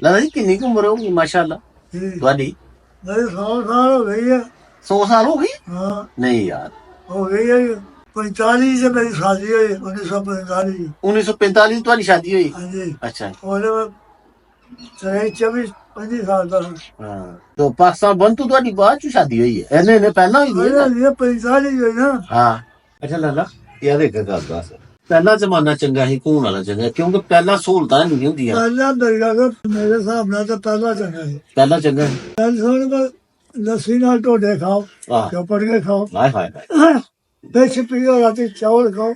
ਲਾਲਾ ਜੀ ਕਿੰਨੀ ਕੁ ਉਮਰ ਹੋਊਗੀ ਮਾਸ਼ਾਅੱਲਾ ठीक ਤੁਹਾਡੀ? मेरे 100 साल हो गई है। 100 ਸਾਲ ਹੋ ਗਈ? हाँ ਨਹੀਂ ਯਾਰ, हो गई है। 45 से मेरी शादी हुई 1945। 1945 ਤੁਹਾਡੀ ਸ਼ਾਦੀ ਹੋਈ? हाँ जी। ਅੱਛਾ। और मैं 24-25 साल का हूँ। ਹਾਂ तो 5 ਸਾਲ ਬੰਦ ਤੋਂ ਤੁਹਾਡੀ ਬਾਅਦ ਚ ਸ਼ਾਦੀ ਹੋਈ ਹੈ? ਇਹਨੇ ਪਹਿਲਾਂ ਹੋਈ ਦੀ ਹੈ ਨਾ? ये 45 हुई ना। ਹਾਂ। ਅੱਛਾ ਲਾਲਾ ਯਾਰ ਇੱਕ ਗੱਲ ਦੱਸ, ਪਹਿਲਾ ਜ਼ਮਾਨਾ ਚੰਗਾ ਸੀ ਘੂਣ ਵਾਲਾ ਚੰਗਾ? ਕਿਉਂਕਿ ਪਹਿਲਾਂ ਸਹੂਲਤਾਂ ਨਹੀਂ ਹੁੰਦੀਆਂ। पहला मेरे हिसाब नाल तो पहला चंगा है। ਪਹਿਲਾਂ ਚੰਗਾ ਸੀ। पहले सोने को लस्सी नाल ढोडे खाओ, ਆਹ चौपड़ के खाओ, ਹਾਏ ਹਾਏ ਹਾਏ फिश पियो, राती चावल खाओ,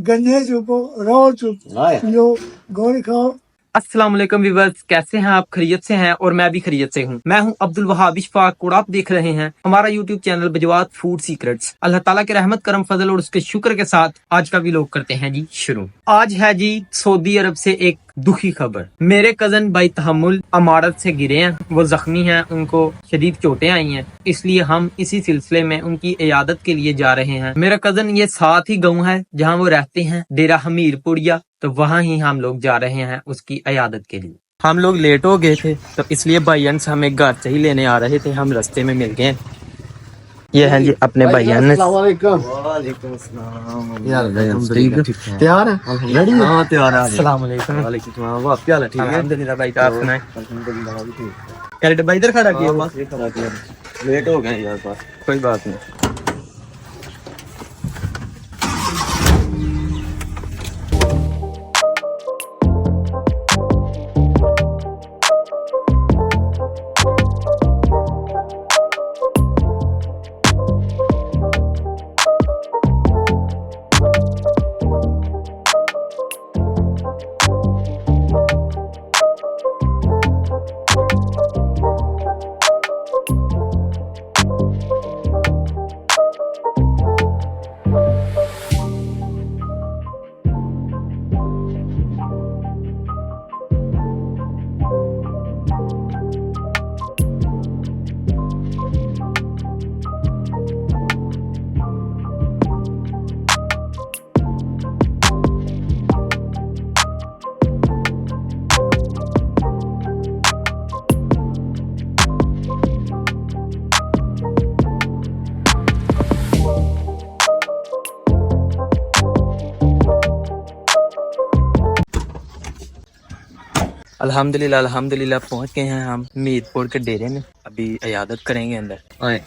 गन्ने चुपो, रोल चुप ਹਾਏ लो, गोल खाओ। अस्सलाम वालेकुम व्यूअर्स, कैसे हैं आप? खैरियत से हैं? और मैं भी खैरियत से हूं। मैं हूं अब्दुल वहाब इशफाक और आप देख रहे हैं हमारा यूट्यूब चैनल बजवात फूड सीक्रेट्स। अल्लाह ताला के रहमत करम फजल और उसके शुक्र के साथ आज का व्लॉग करते हैं जी शुरू। आज है जी सऊदी अरब से एक दुखी खबर। मेरे कजन भाई तहम्मुल अमारत से गिरे हैं, वो जख्मी हैं, उनको शदीद चोटें आई हैं, इसलिए हम इसी सिलसिले में उनकी इयादत के लिए जा रहे हैं। मेरा कजन ये साथ ही गाँव है जहाँ वो रहते हैं, डेरा हमीरपुरिया, तो वहाँ ही हम लोग जा रहे हैं उसकी इयादत के लिए। हम लोग लेट हो गए थे तो इसलिए भाईजान से हमें घर से ही लेने आ रहे थे, हम रास्ते में मिल गए। ये हैं जी अपने भाईजान। वालेकुम अस्सलाम यार, ठीक है? तैयार है? रेडी? हां तैयार है। अस्सलाम वालेकुम। वालेकुम अस्सलाम। वाह क्या हाल है? ठीक है अल्हम्दुलिल्लाह भाई, आप सुनाएं? अल्हम्दुलिल्लाह भी ठीक। क्या डब्बा इधर खड़ा किया हुआ? बस ये खड़ा किया, लेट हो गए यार बस। कोई बात नहीं। अल्हम्दुलिल्लाह अल्हम्दुलिल्लाह पहुंच गए हैं हम मीरपुर के डेरे में। अभी इयादत करेंगे अंदर। आए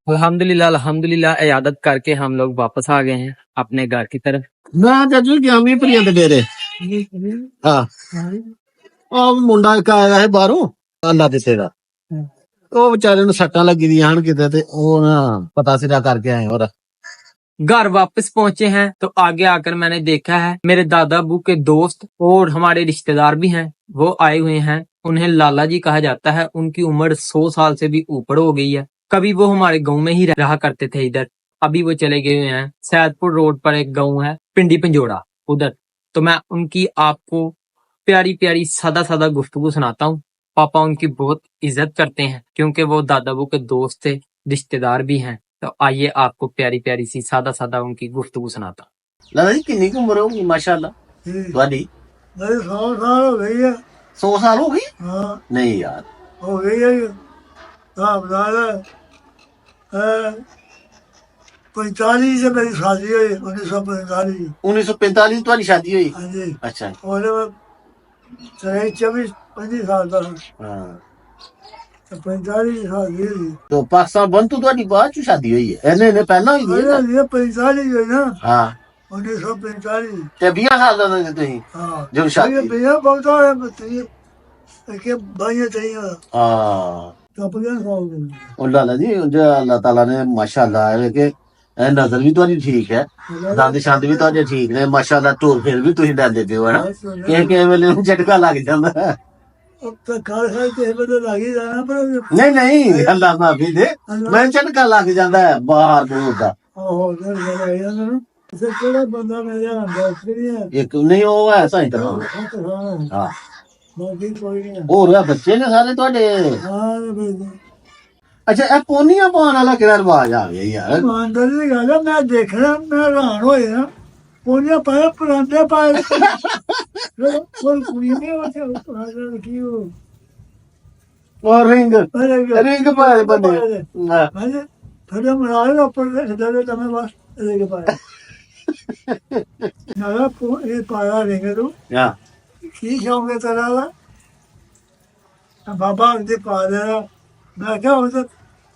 अल्हम्दुलिल्लाह अल्हम्दुलिल्लाह इयादत करके हम लोग वापस आ गए हैं अपने घर की तरफ। मैं चाचू क्या मी भरिया दे डेरे। हाँ ਉਹ ਮੁੰਡਾ ਇੱਕ ਆਇਆ ਹੈ ਬਾਹਰੋਂ ਅੱਲਾ ਦਿੱਤੇ ਦਾ, ਉਹ ਵਿਚਾਰੇ ਨੂੰ ਸੱਟਾਂ ਲੱਗੀ ਦੀਆਂ ਹਨ ਕਿਤੇ, ਤੇ ਉਹ ਨਾ ਪਤਾ ਸਿਰਾ ਕਰਕੇ ਆਏ। ਹੋਰ घर वापस पहुंचे हैं तो आगे आकर मैंने देखा है मेरे दादा अबू के दोस्त और हमारे रिश्तेदार भी हैं, वो आए हुए हैं। उन्हें लाला जी कहा जाता है। उनकी उम्र 100 साल से भी ऊपर हो गई है। कभी वो हमारे गांव में ही रहा करते थे इधर, अभी वो चले गए हुए हैं। सैदपुर रोड पर एक गांव है पिंडी पंजोड़ा, उधर। तो मैं उनकी आपको प्यारी प्यारी सादा सादा गुफ्तगू सुनाता हूँ। पापा उनकी बहुत इज्जत करते हैं क्योंकि वो दादा अबू के दोस्त थे, रिश्तेदार भी हैं। तो आइए आपको प्यारी प्यारी सी सादा सादा उनकी गुफ्तगू सुनाता हूँ। ਲਾਲਾ ਜੀ ਕਿੰਨੀ ਕੁ ਉਮਰ ਹੋਊਗੀ ਮਾਸ਼ਾਅੱਲਾ ठीक। ਤੁਹਾਡੀ? मेरी 100 साल हो गई है। 100 ਸਾਲ ਹੋ ਗਈ? हाँ ਨਹੀਂ यार, हो गई है। हिसाब नाल 45 से मेरी शादी हुई 1945। 1945 ਤੁਹਾਡੀ ਸ਼ਾਦੀ ਹੋਈ? हाँ जी। ਅੱਛਾ। और मैं 24-25 साल का हूँ। ਹਾਂ 45 की शादी हुई। तो 5 साल ਬੰਦ ਤੋਂ ਤੁਹਾਡੀ ਬਾਅਦ ਚ ਸ਼ਾਦੀ ਹੋਈ ਹੈ? ਇਹਨੇ ਪਹਿਲਾਂ ਹੋਈ ਦੀ ਹੈ ਨਾ? ये 45 हुई ना। ਹਾਂ 1945। ਤੇ 20 ਸਾਲ ਦਾ ਸੀ ਤੁਸੀਂ हाँ जब शादी- ये भैया बहुत है बताइए कि भाई चाहिए ਹਾਂ। तो अपने साल में। ਉਹ ਲਾਲਾ ਜੀ ਜੋ ਅੱਲਾਹ ਤਾਲਾ ਨੇ ਮਾਸ਼ਾਅੱਲਾ ਹੈ ਕਿ ਇਹ ਨਜ਼ਰ ਵੀ ਤੁਹਾਡੀ ਠੀਕ ਹੈ, ਦੰਦ ਸ਼ੰਦ ਵੀ ਤੁਹਾਡੇ ਠੀਕ ਨੇ ਮਾਸ਼ਾਅੱਲਾ, ਟੋਰ ਫਿਰ ਵੀ ਤੁਸੀਂ ਡਰਦੇ ਪਿਓ ਹੈ ਨਾ? ਕਿ ਵੇਲੇ ਨੂੰ ਝਟਕਾ ਲੱਗ ਜਾਂਦਾ ਹੈ। अब तक खा खा के बदल लग ही जाना पर ਨਹੀਂ ਨਹੀਂ ਅੱਲਾ ਮਾਫੀ ਦੇ ਮੈਂ ਝਟਕਾ ਲੱਗ ਜਾਂਦਾ ਹੈ ਬਾਹਰ ਬੂਰ ਦਾ ਉਹ घर लग जाना इसे केड़ा बंदा मेरे आंदा फिर ਇੱਕ ਨਹੀਂ ਉਹ ਹੈ ਸਹੀ ਤਰ੍ਹਾਂ ਹਾਂ बाकी कोई नहीं ਹੋਰ ਆ ਬੱਚੇ ਨੇ ਸਾਰੇ ਤੁਹਾਡੇ हाँ बिल्कुल ਅੱਛਾ ਇਹ ਪੋਨੀਆਂ ਪਾਉਣ ਵਾਲਾ ਕਿਹੜਾ ਰਿਵਾਜ ਆ ਗਿਆ ਯਾਰ ईमानदारी की गल है मैं देखना मैं हैरान होए ना पोनिया पाए परांठे पाए कोई कुड़ी नहीं होती परांठे रखी हो ਉਹ ਰਿੰਗ ਰਿੰਗ ਪਾਏ ਬੰਦੇ ਹਾਂ मैंने थोड़े मनाए ना ऊपर से खिदा तमें बस लेके पाए नाला ये पाया रेंगे तू ਹਾਂ की शौक है तेरा बाबा उनके पा दे मैं क्या हो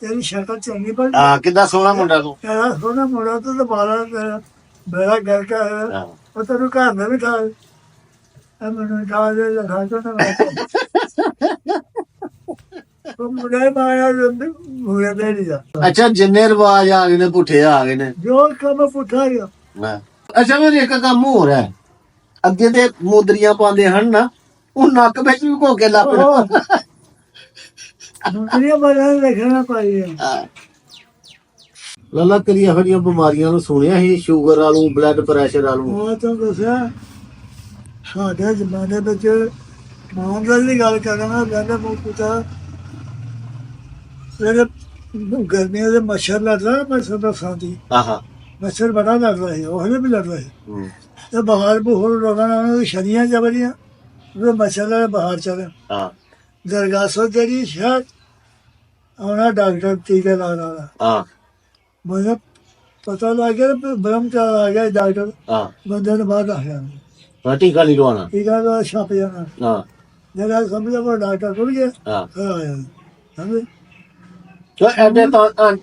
तेरी शक्ल चंगी पर ਹਾਂ ਕਿੱਦਾਂ ਸੋਹਣਾ ਮੁੰਡਾ ਤੂੰ तेरा सोना मोड़ा तो दोबारा तेरा मेरा घर का है ਹਾਂ वो तेरे घर में भी था मैंने खा दे खा तो ना वो मुझे माया मुझे दे दिया ਅੱਛਾ ਜਿੰਨੇ ਰਿਵਾਜ ਆ ਗਏ ਨੇ ਪੁੱਠੇ ਆ ਗਏ ਨੇ जो काम पुठा गया ਹਾਂ। ਅੱਛਾ ਫਿਰ ਇੱਕ ਕੰਮ ਹੋਰ ਹੈ ਅੱਗੇ ਤੇ ਮੋਦਰੀਆਂ ਪਾਉਂਦੇ ਹਨ ਨਾ ਉਹ ਨੱਕ ਵਿੱਚ ਵੀ ਘੋ ਕੇ ਲੱਗ दुनिया बना रखना पाइए ਲੱਲਾ ਕਰੀ ਇਹੋ ਜਿਹੀਆਂ ਬਿਮਾਰੀਆਂ ਨੂੰ ਸੁਣਿਆ ਸੀ ਸ਼ੂਗਰ ਵਾਲੂ ਬਲੱਡ ਪ੍ਰੈਸ਼ਰ ਵਾਲੂ ਉਹ ਤਾਂ ਦੱਸਿਆ ਸਾਡੇ ਜ਼ਮਾਨੇ ਵਿੱਚ ਮਾਨਦਾਰ ਦੀ ਗੱਲ ਕਰਾਂਗਾ ਕਹਿੰਦਾ ਮੈਂ ਪੁੱਛਾ ਜਿਹੜੇ ਗਰਮੀਆਂ ਦੇ ਮੱਛਰ ਲੜਦਾ ਮੱਛਰ ਦਾ ਸਾਥੀ ਆਹਾ ਮੱਛਰ ਬੜਾ ਲੜਦਾ ਹੈ ਉਹ ਵੀ ਲੜਦਾ ਹੈ ਤੇ ਬਾਹਰ ਬੋਹਰ ਲਗਾਣਾ ਉਹਨਾਂ ਦੀ ਸ਼ਨੀਆਂ ਜਬਰੀਆਂ ਉਹ ਮੱਛਰ ਦਾ ਬਾਹਰ ਚਲੇ ਹਾਂ ਦਰਗਾਹ ਸੋ ਜਿਹੜੀ ਸ਼ਾਇਦ ਉਹਨਾਂ ਡਾਕਟਰ ਟੀਕੇ ਲਾ ਰਹਾ ਹਾਂ मुझे पता लग गया ब्रह्मचार आ गया डॉक्टर ਹਾਂ बंदे ने बाहर आ गया ਹਾਂ ਟੀਕਾ ਨਹੀਂ ਲਵਾਉਣਾ टीका तो छप जाना ਹਾਂ जरा समझा वो डॉक्टर खुल गया ਹਾਂ फिर आया समझे ਜੋ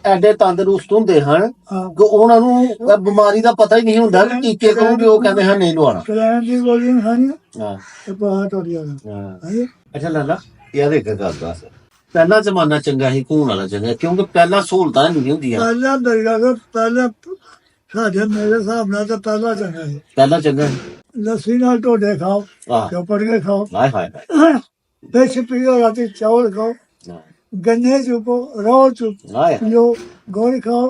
ਐਡੇ ਤੰਦਰੁਸਤ ਹੁੰਦੇ ਹਨ हाँ ਕਿ ਉਹਨਾਂ ਨੂੰ ਇਹ ਬਿਮਾਰੀ ਦਾ ਪਤਾ ਹੀ ਨਹੀਂ ਹੁੰਦਾ ਕਿ ਟੀਕੇ ਕਰੂਗੇ ਉਹ ਕਹਿੰਦੇ ਹਨ ਨਹੀਂ ਲਵਾਉਣਾ कलैन की गोली खानी ਹਾਂ तो बाहर टूट गया ਹਾਂ ਅੱਛਾ ਲੱਲਾ ਯਾਰ ਇੱਕ ਗੱਲ ਦੱਸ ਪਹਿਲਾ ਜ਼ਮਾਨਾ ਚੰਗਾ ਸੀ ਘੂਣ ਵਾਲਾ ਚੰਗਾ ਕਿਉਂਕਿ ਪਹਿਲਾਂ ਸਹੂਲਤਾਂ ਨਹੀਂ ਹੁੰਦੀਆਂ पहला दरगाह का पहला साढ़े मेरे हिसाब नाल तो पहला चंगा है ਪਹਿਲਾਂ ਚੰਗਾ ਸੀ लस्सी नाल ढोडे खाओ ਆਹ चौपड़ के खाओ ਹਾਏ ਹਾਏ देसी पियो राती चावल खाओ ਹਾਏ गन्ने चुपो रोल चुप ਹਾਏ पियो गोली खाओ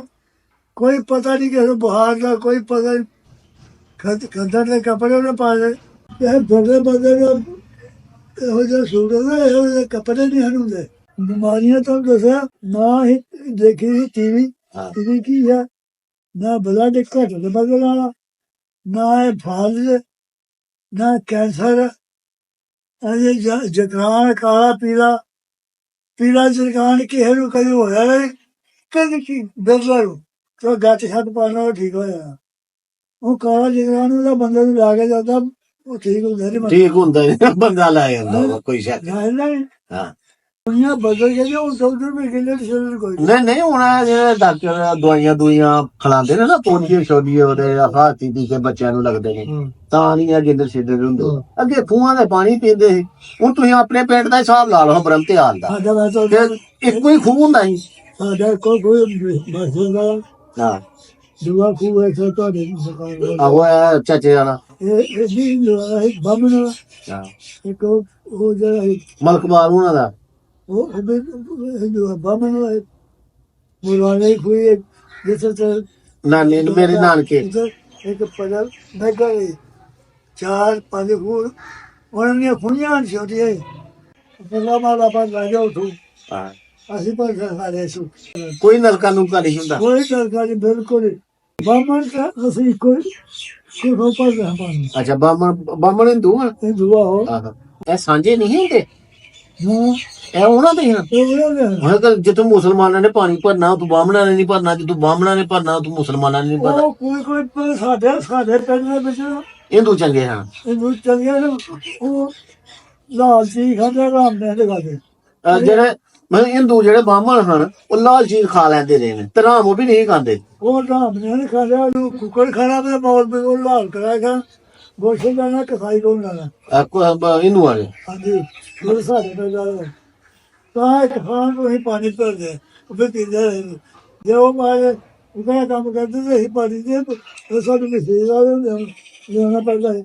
कोई पता नहीं कि बुहार का कोई पता नहीं खंदर के कपड़े ने पा ले बड़े बंदे ਇਹੋ ਜਿਹਾ ਸੂਟ ਹੁੰਦਾ ਇਹੋ ਜਿਹੇ ਕੱਪੜੇ ਨਹੀਂ ਹਨ ਹੁੰਦੇ ਬਿਮਾਰੀਆਂ ਤਾਂ ਦੱਸਿਆ ਨਾ ਹੀ ਦੇਖੀ ਟੀਵੀ ਹਾਂ ਟੀਵੀ ਕੀ ਹੈ ਨਾ ਬਲੱਡ ਘੱਟ ਦੇ ਬਦਲ ਵਾਲਾ ਨਾ ਇਹ ਫਾਲਜ ਨਾ ਕੈਂਸਰ ਅਜੇ ਜਕਰਾਨ ਕਾਲਾ ਪੀਲਾ ਪੀਲਾ ਜਰਕਾਨ ਕਿਸੇ ਨੂੰ ਕਦੇ ਹੋਇਆ ਨਹੀਂ ਕਦੇ ਕੀ ਬਦਲਾ ਨੂੰ ਤਾਂ ਗੱਟ ਛੱਡ ਪਾਣਾ ਠੀਕ ਹੋਇਆ ਉਹ ਕਾਲਾ ਜਕਰਾਨ ਉਹਦਾ ਬੰਦੇ ਨੂੰ ਲਾ ਕੇ ਜਾਂਦਾ ਉਹ ਠੀਕ ਹੁੰਦਾ ਨਹੀਂ ਠੀਕ ਹੁੰਦਾ ਨੀ, ਬੰਦਾ ਲੈ ਜਾਂਦਾ ਵਾ, ਕੋਈ ਸ਼ੱਕ ਨਹੀਂ ਨਹੀਂ ਹਾਂ ਦੁਨੀਆ ਬਦਲ ਗਈ ਉਹ ਡਾਕਟਰ ਵੀ ਕਹਿੰਦੇ ਸ਼ਰੀਰ ਕੋਈ ਨਹੀਂ ਨਹੀਂ ਹੁਣ ਇਹ ਜਿਹੜੇ ਡਾਕਟਰ ਦਵਾਈਆਂ ਖਿਲਾਉਂਦੇ ਨੇ ਨਾ ਪੋਲੀਓ ਸ਼ੋਲੀਓ ਉਹਦੇ ਹਾਥੀ ਟੀਕੇ ਬੱਚਿਆਂ ਨੂੰ ਲੱਗਦੇ ਨੇ ਤਾਂ ਨਹੀਂ ਇਹ ਗਿੱਦੜ ਸਿੱਧੜ ਹੁੰਦੇ ਅੱਗੇ ਖੂਹਾਂ ਦੇ ਪਾਣੀ ਪੀਂਦੇ ਸੀ ਹੁਣ ਤੁਸੀਂ ਆਪਣੇ ਪਿੰਡ ਦਾ ਹਿਸਾਬ ਲਾ ਲਓ ਬ੍ਰਹਮ ਤੇ ਹਾਲ ਦਾ ਸਾਡਾ ਮੈਂ ਤਾਂ ਫਿਰ ਇੱਕੋ ਹੀ ਖੂਹ ਹੁੰਦਾ ਸੀ ਸਾਡਾ ਕੋਈ ਮਸਲਾ ਹਾਂ ਦੁਆ ਖੂਬ ਹੈ ਸੋ ਤੁਹਾਡੇ ਦੁਕਾਨ ਆਹੋ ਇਹ ਚਾਚੇ ਵਾਲਾ ਇਹ ਵੀ ਬਾਬੂ ਨਾਲ ਹਾਂ ਇੱਕ ਉਹ ਜਿਹੜਾ ਮਲਕਬਾਰ ਉਹਨਾਂ ਦਾ ਉਹ ਬਾਬੂ ਨਾਲ ਮੁਲਾਨੇ ਕੋਈ ਜਿਸ ਤਰ੍ਹਾਂ ਨਾਨੇ ਮੇਰੇ ਨਾਨਕੇ ਇੱਕ ਪੜਲ ਨਗਾ ਚਾਰ ਪੰਜ ਖੂਹ ਉਹਨਾਂ ਦੀਆਂ ਖੁਣੀਆਂ ਛੋਟੀਆਂ ਪਹਿਲਾਂ ਮਾਲਾ ਪਾ ਲਾਜੋ ਉਠੂ ਹਾਂ ਅਸੀਂ ਪਰ ਸਾਰੇ ਸੁ ਕੋਈ ਨਲਕਾ ਨੂਕਾ ਨਹੀਂ ਹੁੰਦਾ ਕੋਈ ਸਰਕਾਰੀ ਬਿਲਕੁਲ ਬਾਮਣ ਦਾ ਅਸੀਂ ਕੋਈ ਹੋਪਰ ਰਹਿਮਾਨ ਅੱਛਾ ਬਾਮਣ ਹਿੰਦੂ ਆ ਇਹ ਦੁਆ ਹੋ ਆਹ ਇਹ ਸਾਂਝੇ ਨਹੀਂ ਹੁੰਦੇ ਨਾ ਇਹ ਉਹਨਾਂ ਦੇ ਹਨ ਇਹ ਉਹਨਾਂ ਦੇ ਹੁਣ ਤਾਂ ਜਿੱਥੋਂ ਮੁਸਲਮਾਨਾਂ ਨੇ ਪਾਣੀ ਭਰਨਾ ਤੂੰ ਬਾਹਮਣਾਂ ਨੇ ਨਹੀਂ ਭਰਨਾ ਜਦੋਂ ਬਾਹਮਣਾਂ ਨੇ ਭਰਨਾ ਤੂੰ ਮੁਸਲਮਾਨਾਂ ਨੇ ਨਹੀਂ ਭਰਨਾ ਉਹ ਕੋਈ ਪਰ ਸਾਡੇ ਪਿੰਡ ਦੇ ਵਿੱਚ ਹਿੰਦੂ ਚੰਗੇ ਹਨ ਇਹਨੂੰ ਚੰਗੇ ਨੇ ਉਹ ਲਾਲ ਜੀ ਖਾਂਦੇ ਰਾਮ ਨੇ ਲਗਾਦੇ ਜਿਹੜੇ ਮੈਂ ਹਿੰਦੂ ਜਿਹੜੇ ਬਾਹਮਣ ਹਨ ਉਹ ਲਾਲ ਚੀਜ਼ ਖਾ ਲੈਂਦੇ ਰਹੇ ਨੇ ਤੇ ਰਾਮ ਉਹ ਵੀ ਨਹੀਂ ਖਾਂਦੇ ਉਹ ਰਾਮ ਨੇ ਨਹੀਂ ਖਾਂਦੇ ਉਹ ਕੁੱਕੜ ਖਾਣਾ ਤੇ ਮੌਲ ਵੀ ਉਹ ਲਾਲ ਕਰਾਇਆ ਗੋਸ਼ੇ ਦਾ ਨਾ ਕਸਾਈ ਕੋਲ ਨਾ ਹਿੰਦੂਆਂ ਨੇ ਹਾਂਜੀ ਉਹ ਸਾਡੇ ਪਿੰਡ ਤਾਂ ਇੱਕ ਖਾਣ ਨੂੰ ਹੀ ਪਾਣੀ ਭਰਦੇ ਉਹ ਫਿਰ ਪੀਂਦੇ ਰਹੇ ਜੇ ਉਹ ਮਾਰੇ ਉਹ ਕਹਿੰਦਾ ਕੰਮ ਕਰਦੇ ਤੇ ਅਸੀਂ ਪਾਣੀ ਦੇ ਸਾਨੂੰ ਮਿਸੇਜ ਆ ਲਿਆਉਣਾ ਪੈਂਦਾ ਹੈ